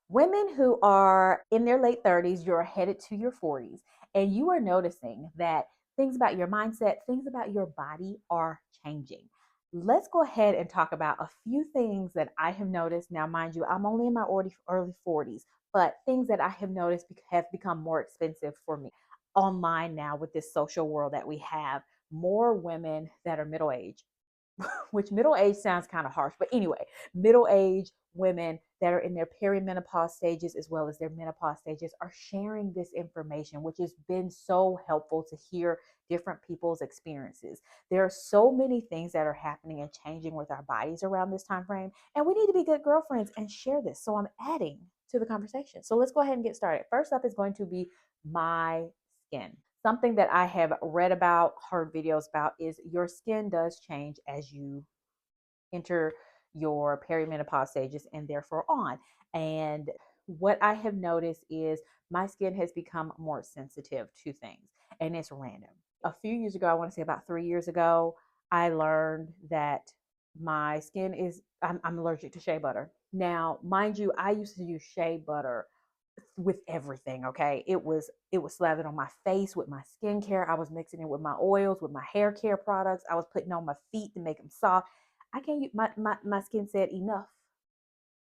Women who are in their late 30s, you're headed to your 40s, and you are noticing that things about your mindset, things about your body are changing. Let's go ahead and talk about a few things that I have noticed. Now, mind you, I'm only in my early 40s, but things that I have noticed have become more expensive for me online now with this social world that we have. More women that are middle aged, which middle age sounds kind of harsh, but anyway, middle age women that are in their perimenopause stages as well as their menopause stages are sharing this information, which has been so helpful to hear different people's experiences. There are so many things that are happening and changing with our bodies around this time frame, and we need to be good girlfriends and share this. So I'm adding to the conversation. So let's go ahead and get started. First up is going to be my skin. Something that I have read about, heard videos about, is your skin does change as you enter your perimenopause stages and therefore on. And what I have noticed is my skin has become more sensitive to things, and it's random. A few years ago, I want to say about 3 years ago, I learned that my skin is, I'm allergic to shea butter. Now, mind you, I used to use shea butter with everything. Okay, it was slathered on my face with my skincare. I was mixing it with my oils, with my hair care products. I was putting on my feet to make them soft. I can't use my skin said enough.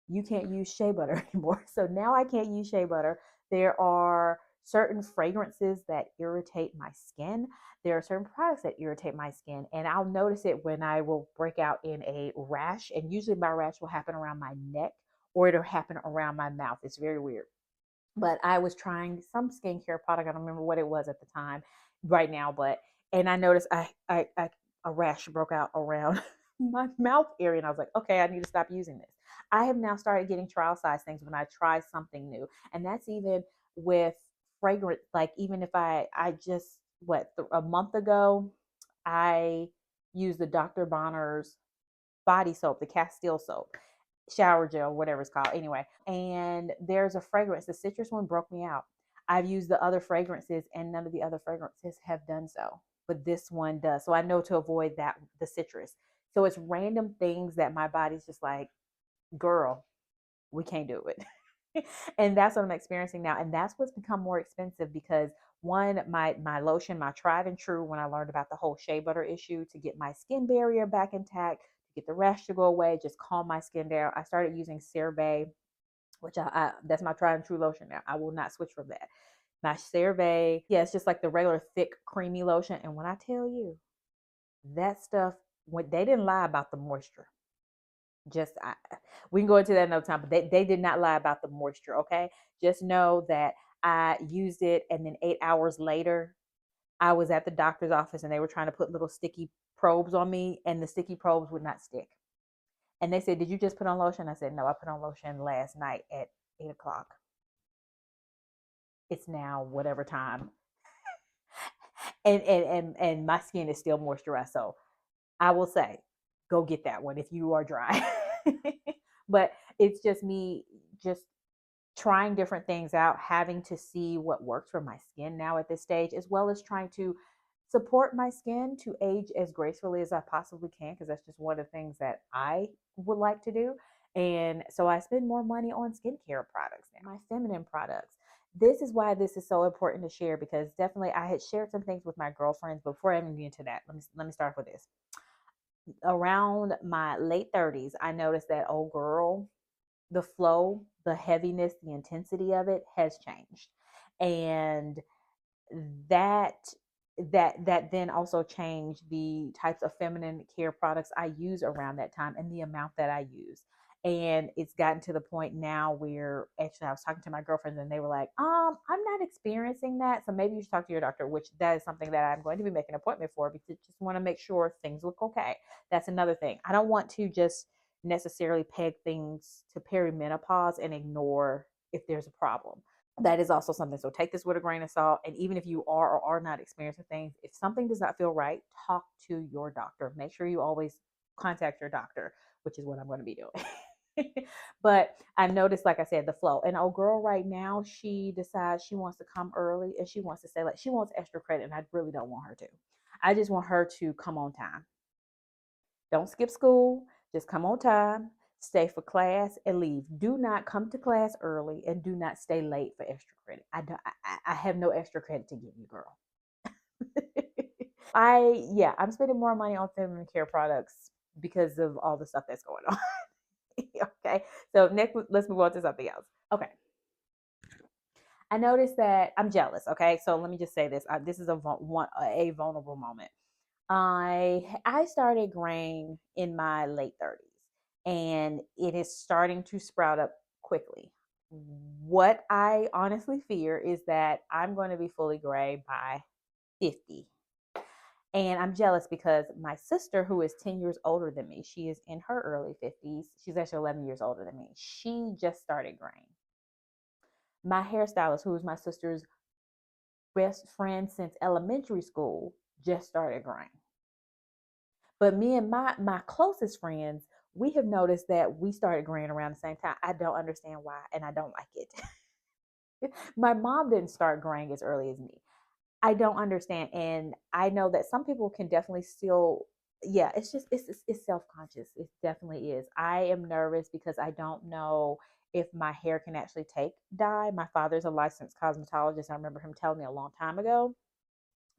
You can't use shea butter anymore. So now I can't use shea butter. There are certain fragrances that irritate my skin. There are certain products that irritate my skin, and I'll notice it when I will break out in a rash. And usually my rash will happen around my neck or it'll happen around my mouth. It's very weird, but I was trying some skincare product. I don't remember what it was at the time right now, but and I noticed I a rash broke out around my mouth area, and I was like, okay, I need to stop using this. I have now started getting trial size things when I try something new, and that's even with fragrance. Like even if I just a month ago, I used the Dr. Bonner's body soap, the Castile soap, shower gel, whatever it's called. Anyway, and there's a fragrance. The citrus one broke me out. I've used the other fragrances, and none of the other fragrances have done so, but this one does. So I know to avoid that, the citrus. So it's random things that my body's just like, girl, we can't do it. And that's what I'm experiencing now. And that's what's become more expensive because one, my lotion, my tried and true, when I learned about the whole shea butter issue, to get my skin barrier back intact, to get the rash to go away, just calm my skin down, I started using CeraVe, which I that's my tried and true lotion now. I will not switch from that. My CeraVe, yeah, it's just like the regular thick creamy lotion. And when I tell you that stuff, when they didn't lie about the moisture, just we can go into that another time, but they did not lie about the moisture. Okay, just know that I used it, and then 8 hours later I was at the doctor's office and they were trying to put little sticky probes on me, and the sticky probes would not stick. And they said, did you just put on lotion? I said, no, I put on lotion last night at 8 o'clock. It's now whatever time, and my skin is still moisturized. So I will say, go get that one if you are dry. But it's just me just trying different things out, having to see what works for my skin now at this stage, as well as trying to support my skin to age as gracefully as I possibly can, because that's just one of the things that I would like to do. And so I spend more money on skincare products now, my feminine products. This is why this is so important to share, because definitely I had shared some things with my girlfriends. Before I even get into that, let me start with this. Around my late 30s, I noticed that, oh girl, the flow, the heaviness, the intensity of it has changed. And that that then also changed the types of feminine care products I use around that time and the amount that I use. And it's gotten to the point now where actually I was talking to my girlfriends and they were like, I'm not experiencing that. So maybe you should talk to your doctor, which that is something that I'm going to be making an appointment for, because I just want to make sure things look okay. That's another thing. I don't want to just necessarily peg things to perimenopause and ignore if there's a problem. That is also something. So take this with a grain of salt. And even if you are or are not experiencing things, if something does not feel right, talk to your doctor. Make sure you always contact your doctor, which is what I'm going to be doing. But I noticed, like I said, the flow. And oh, girl, right now, she decides she wants to come early and she wants to say, like, she wants extra credit. And I really don't want her to. I just want her to come on time. Don't skip school. Just come on time. stay for class and leave. Do not come to class early and do not stay late for extra credit. I have no extra credit to give you, girl. Yeah, I'm spending more money on feminine care products because of all the stuff that's going on. Okay, so next, let's move on to something else. Okay, I noticed that I'm jealous. Okay, so let me just say this. This is a vulnerable moment. I started graying in my late 30s, and it is starting to sprout up quickly. What I honestly fear is that I'm going to be fully gray by 50. And I'm jealous because my sister, who is 10 years older than me, she is in her early 50s. She's actually 11 years older than me. She just started graying. My hairstylist, who is my sister's best friend since elementary school, just started graying. But me and my closest friends, we have noticed that we started graying around the same time. I don't understand why, and I don't like it. My mom didn't start graying as early as me. I don't understand, and I know that some people can definitely still. Yeah, it's just it's self conscious. It definitely is. I am nervous because I don't know if my hair can actually take dye. My father's a licensed cosmetologist. I remember him telling me a long time ago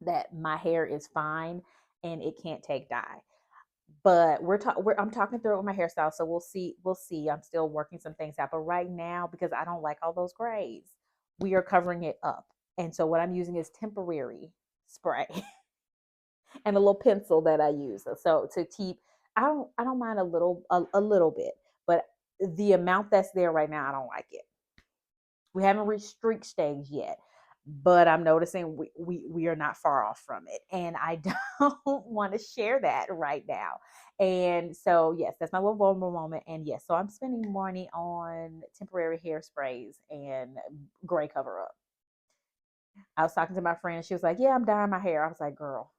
that my hair is fine and it can't take dye. But I'm talking through it with my hairstyle, so we'll see. I'm still working some things out, but right now, because I don't like all those grays, we are covering it up. And so what I'm using is temporary spray and a little pencil that I use. So to keep, I don't mind a little bit, but the amount that's there right now, I don't like it. We haven't reached streak stage yet, but I'm noticing we are not far off from it, and I don't want to share that right now. And so yes, that's my little vulnerable moment. And yes, so I'm spending money on temporary hairsprays and gray cover up. I was talking to my friend. She was like, "Yeah, I'm dyeing my hair." I was like, "Girl,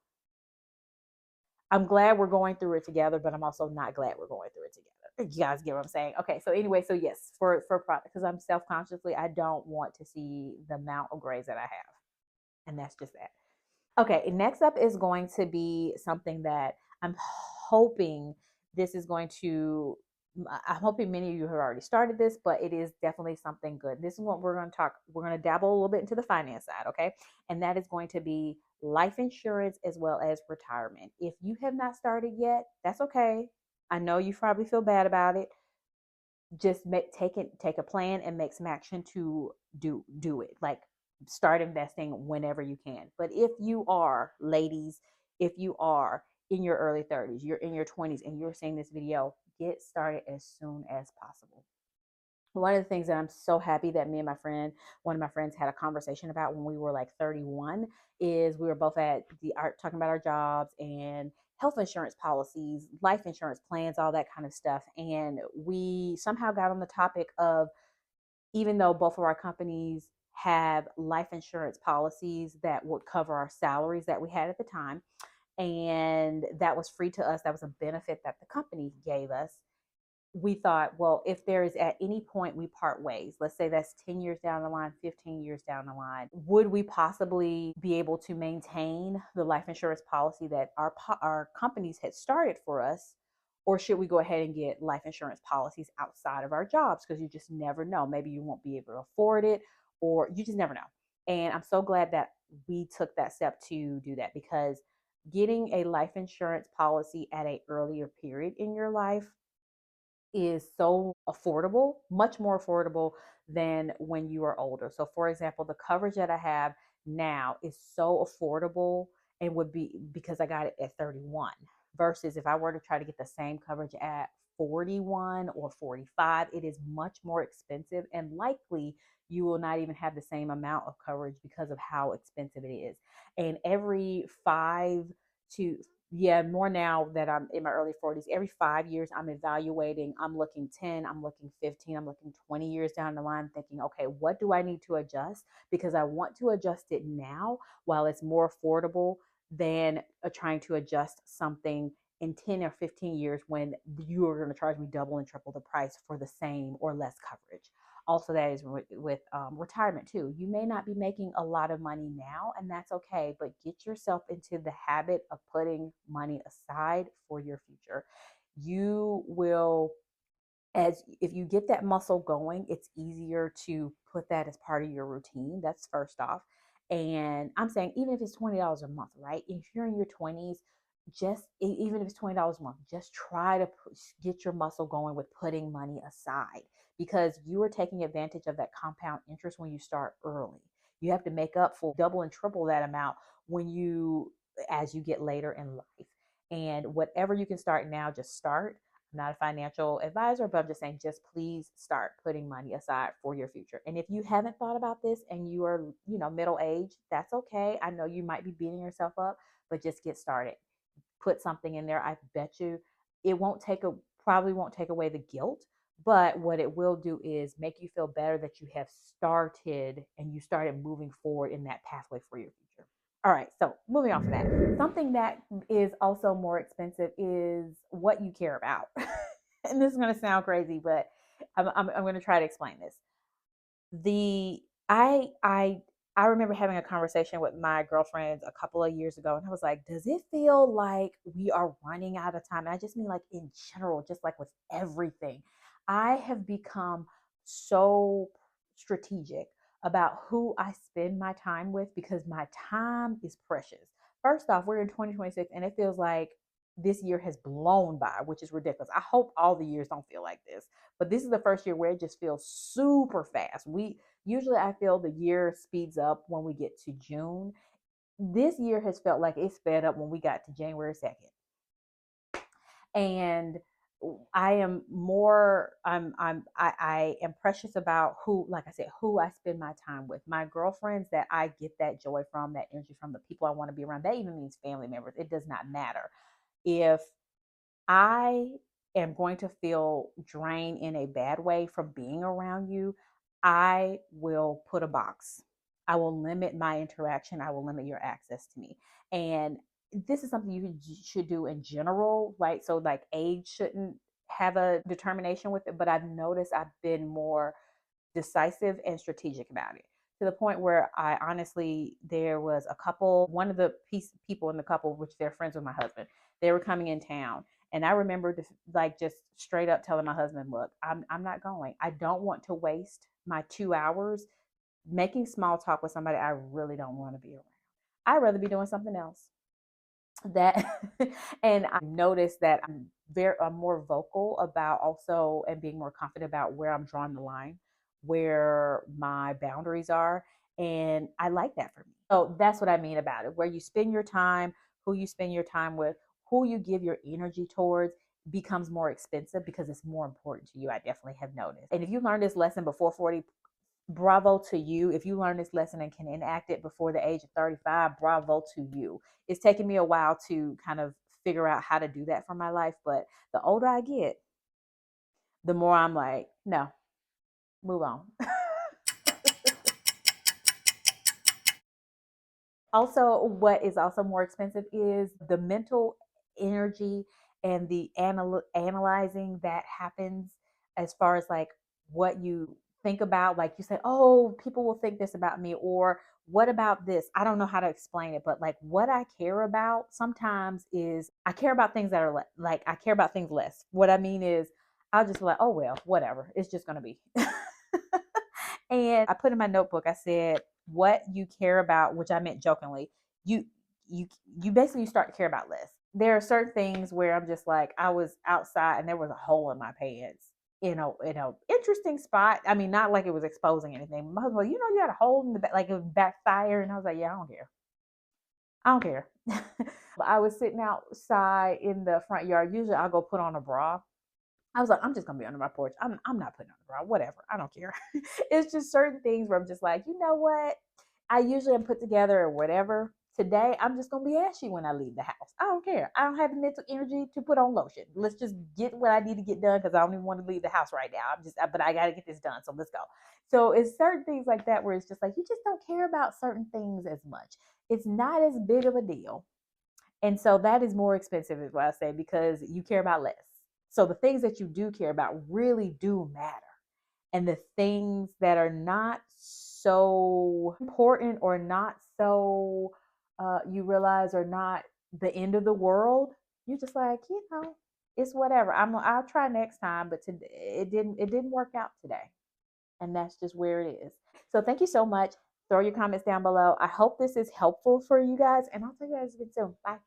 I'm glad we're going through it together, but I'm also not glad we're going through it together." You guys get what I'm saying? Okay, so anyway, so yes, for product, because I'm self consciously, I don't want to see the amount of grays that I have, and that's just that. Okay, next up is going to be something that I'm hoping this is going to. I'm hoping many of you have already started this, but it is definitely something good. This is what we're going to talk. We're going to dabble a little bit into the finance side, okay? And that is going to be life insurance as well as retirement. If you have not started yet, that's okay. I know you probably feel bad about it. Just take a plan and make some action to do it. Like, start investing whenever you can. But if you are, ladies, if you are in your early 30s, you're in your 20s, and you're seeing this video, get started as soon as possible. One of the things that I'm so happy that me and one of my friends had a conversation about when we were like 31 is we were both at the art talking about our jobs and health insurance policies, life insurance plans, all that kind of stuff. And we somehow got on the topic of, even though both of our companies have life insurance policies that would cover our salaries that we had at the time, and that was free to us, that was a benefit that the company gave us. We thought, well, if there is at any point we part ways, let's say that's 10 years down the line, 15 years down the line, would we possibly be able to maintain the life insurance policy that our companies had started for us? Or should we go ahead and get life insurance policies outside of our jobs? Because you just never know. Maybe you won't be able to afford it, or you just never know. And I'm so glad that we took that step to do that, because getting a life insurance policy at an earlier period in your life is so affordable, much more affordable than when you are older. So, for example, the coverage that I have now is so affordable, and would be because I got it at 31, versus if I were to try to get the same coverage at 41 or 45, it is much more expensive, and likely you will not even have the same amount of coverage because of how expensive it is. And every to yeah, more now that I'm in my early 40s, every 5 years I'm evaluating. I'm looking 10, I'm looking 15, I'm looking 20 years down the line, thinking, okay, what do I need to adjust? Because I want to adjust it now while it's more affordable than trying to adjust something in 10 or 15 years when you are going to charge me double and triple the price for the same or less coverage. Also, that is with retirement too. You may not be making a lot of money now, and that's okay, but get yourself into the habit of putting money aside for your future. You will As if you get that muscle going, it's easier to put that as part of your routine. That's first off. And I'm saying, even if it's $20 a month, right? If you're in your 20s, even if it's $20 a month, just try to get your muscle going with putting money aside, because you are taking advantage of that compound interest when you start early. You have to make up for double and triple that amount when you as you get later in life. And whatever you can start now, just start. I'm not a financial advisor, but I'm just saying, just please start putting money aside for your future. And if you haven't thought about this and you are, middle age, that's okay. I know you might be beating yourself up, but just get started. Put something in there. I bet you it probably won't take away the guilt, but what it will do is make you feel better that you have started and you started moving forward in that pathway for your future. All right, so moving on from that, something that is also more expensive is what you care about. And this is going to sound crazy, but I'm going to try to explain this. The I remember having a conversation with my girlfriends a couple of years ago, and I was like, does it feel like we are running out of time? And I just mean like in general, just like with everything. I have become so strategic about who I spend my time with, because my time is precious. First off, we're in 2026 and it feels like this year has blown by, which is ridiculous. I hope all the years don't feel like this, but this is the first year where it just feels super fast. We usually, I feel the year speeds up when we get to June. This year has felt like it sped up when we got to January 2nd. And I am more I am precious about who, like I said, who I spend my time with. My girlfriends, that I get that joy from, that energy from, the people I want to be around. That even means family members. It does not matter. If I am going to feel drained in a bad way from being around you, I will put a box. I will limit my interaction. I will limit your access to me. And this is something you should do in general, right? So, like, age shouldn't have a determination with it, but I've noticed I've been more decisive and strategic about it, to the point where I honestly, there was a couple, one of the people in the couple, which they're friends with my husband, they were coming in town. And I remember like just straight up telling my husband, look, I'm not going. I don't want to waste my 2 hours making small talk with somebody I really don't want to be around. I'd rather be doing something else. That and I noticed that I'm more vocal about also, and being more confident about where I'm drawing the line, where my boundaries are. And I like that for me. So that's what I mean about it. Where you spend your time, who you spend your time with, who you give your energy towards becomes more expensive because it's more important to you. I definitely have noticed. And if you learned this lesson before 40, bravo to you. If you learn this lesson and can enact it before the age of 35, bravo to you. It's taken me a while to kind of figure out how to do that for my life, but the older I get, the more I'm like, no, move on. Also, what is also more expensive is the mental energy and the analyzing that happens, as far as like what you think about. Like, you say, oh, people will think this about me, or what about this? I don't know how to explain it, but like, what I care about sometimes is, I care about things that are like, I care about things less. What I mean is, I'll just be like, oh, well, whatever. It's just going to be. And I put in my notebook, I said, what you care about, which I meant jokingly, you you you basically start to care about less. There are certain things where I'm just like, I was outside and there was a hole in my pants. Interesting spot. I mean, not like it was exposing anything. My husband was like, you had a hole in the back, like it was backfire. And I was like, yeah, I don't care. I don't care. I was sitting outside in the front yard. Usually I'll go put on a bra. I was like, I'm just gonna be under my porch. I'm not putting on a bra, whatever. I don't care. It's just certain things where I'm just like, you know what? I usually am put together or whatever. Today, I'm just gonna be ashy when I leave the house. I don't care. I don't have the mental energy to put on lotion. Let's just get what I need to get done, because I don't even want to leave the house right now. But I gotta get this done. So let's go. So it's certain things like that where it's just like, you just don't care about certain things as much. It's not as big of a deal, and so that is more expensive, is what I say, because you care about less. So the things that you do care about really do matter. And the things that are not so important, or not so, you realize are not the end of the world, you're just like, it's whatever. I'll try next time, but it didn't work out today. And that's just where it is. So thank you so much. Throw your comments down below. I hope this is helpful for you guys, and I'll tell you guys again soon. Bye.